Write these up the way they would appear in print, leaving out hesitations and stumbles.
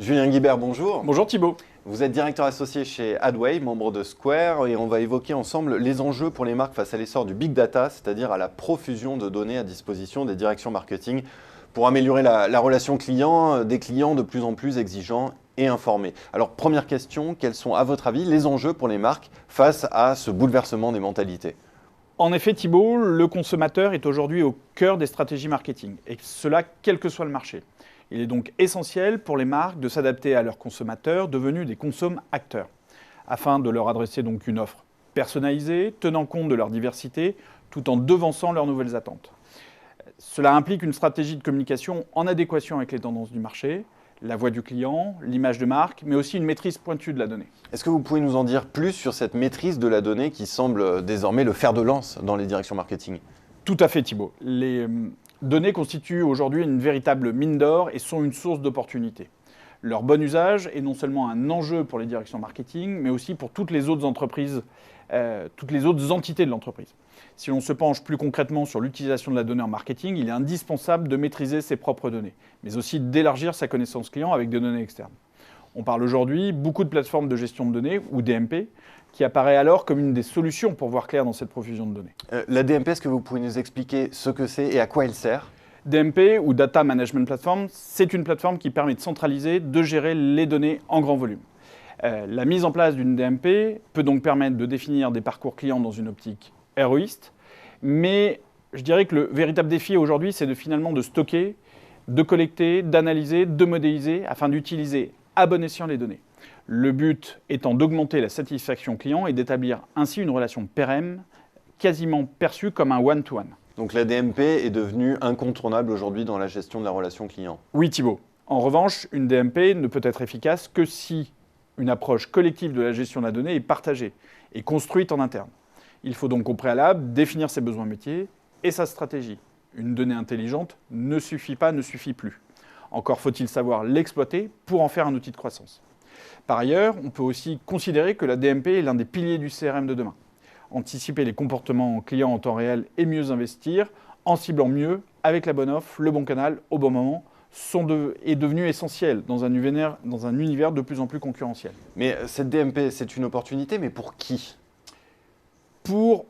Julien Guibert, bonjour. Bonjour Thibaut. Vous êtes directeur associé chez Adway, membre de Square, et on va évoquer ensemble les enjeux pour les marques face à l'essor du big data, c'est-à-dire à la profusion de données à disposition des directions marketing pour améliorer la relation client, des clients de plus en plus exigeants et informés. Alors première question, quels sont à votre avis les enjeux pour les marques face à ce bouleversement des mentalités ? En effet Thibaut, le consommateur est aujourd'hui au cœur des stratégies marketing, et cela quel que soit le marché. Il est donc essentiel pour les marques de s'adapter à leurs consommateurs devenus des consomme-acteurs, afin de leur adresser donc une offre personnalisée, tenant compte de leur diversité, tout en devançant leurs nouvelles attentes. Cela implique une stratégie de communication en adéquation avec les tendances du marché, la voix du client, l'image de marque, mais aussi une maîtrise pointue de la donnée. Est-ce que vous pouvez nous en dire plus sur cette maîtrise de la donnée qui semble désormais le fer de lance dans les directions marketing ? Tout à fait Thibaut. Les données constituent aujourd'hui une véritable mine d'or et sont une source d'opportunités. Leur bon usage est non seulement un enjeu pour les directions marketing, mais aussi pour toutes les autres entreprises, toutes les autres entités de l'entreprise. Si l'on se penche plus concrètement sur l'utilisation de la donnée en marketing, il est indispensable de maîtriser ses propres données, mais aussi d'élargir sa connaissance client avec des données externes. On parle aujourd'hui beaucoup de plateformes de gestion de données, ou DMP, qui apparaît alors comme une des solutions pour voir clair dans cette profusion de données. La DMP, est-ce que vous pouvez nous expliquer ce que c'est et à quoi elle sert ? DMP, ou Data Management Platform, c'est une plateforme qui permet de centraliser, de gérer les données en grand volume. La mise en place d'une DMP peut donc permettre de définir des parcours clients dans une optique héroïste, mais je dirais que le véritable défi aujourd'hui, c'est finalement de stocker, de collecter, d'analyser, de modéliser, afin d'utiliser à bon escient les données. Le but étant d'augmenter la satisfaction client et d'établir ainsi une relation pérenne, quasiment perçue comme un one-to-one. Donc la DMP est devenue incontournable aujourd'hui dans la gestion de la relation client. Oui Thibaut. En revanche, une DMP ne peut être efficace que si une approche collective de la gestion de la donnée est partagée et construite en interne. Il faut donc au préalable définir ses besoins métiers et sa stratégie. Une donnée intelligente ne suffit pas, ne suffit plus. Encore faut-il savoir l'exploiter pour en faire un outil de croissance. Par ailleurs, on peut aussi considérer que la DMP est l'un des piliers du CRM de demain. Anticiper les comportements clients en temps réel et mieux investir, en ciblant mieux, avec la bonne offre, le bon canal, au bon moment, est devenu essentiel dans un univers de plus en plus concurrentiel. Mais cette DMP, c'est une opportunité, mais pour qui ? Pour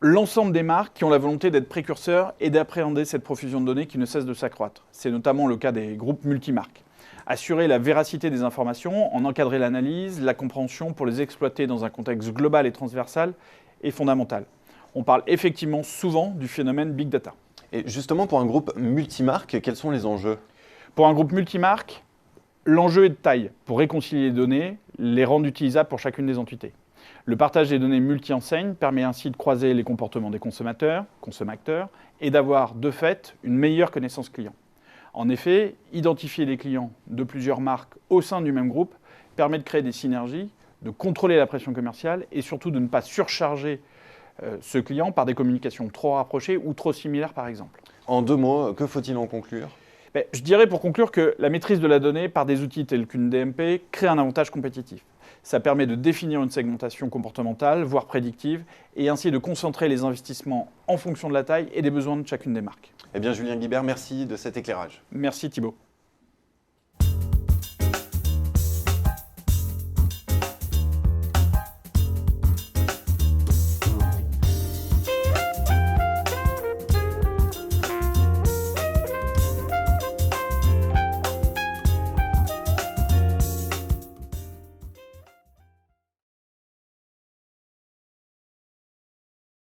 l'ensemble des marques qui ont la volonté d'être précurseurs et d'appréhender cette profusion de données qui ne cesse de s'accroître. C'est notamment le cas des groupes multimarques. Assurer la véracité des informations, en encadrer l'analyse, la compréhension pour les exploiter dans un contexte global et transversal est fondamental. On parle effectivement souvent du phénomène Big Data. Et justement, pour un groupe multimarque, quels sont les enjeux ? Pour un groupe multimarque, l'enjeu est de taille pour réconcilier les données, les rendre utilisables pour chacune des entités. Le partage des données multi-enseignes permet ainsi de croiser les comportements des consommateurs, consommateurs, et d'avoir de fait une meilleure connaissance client. En effet, identifier les clients de plusieurs marques au sein du même groupe permet de créer des synergies, de contrôler la pression commerciale et surtout de ne pas surcharger ce client par des communications trop rapprochées ou trop similaires par exemple. En 2 mots, que faut-il en conclure ? Je dirais pour conclure que la maîtrise de la donnée par des outils tels qu'une DMP crée un avantage compétitif. Ça permet de définir une segmentation comportementale, voire prédictive, et ainsi de concentrer les investissements en fonction de la taille et des besoins de chacune des marques. Eh bien, Julien Guibert, merci de cet éclairage. Merci Thibaut.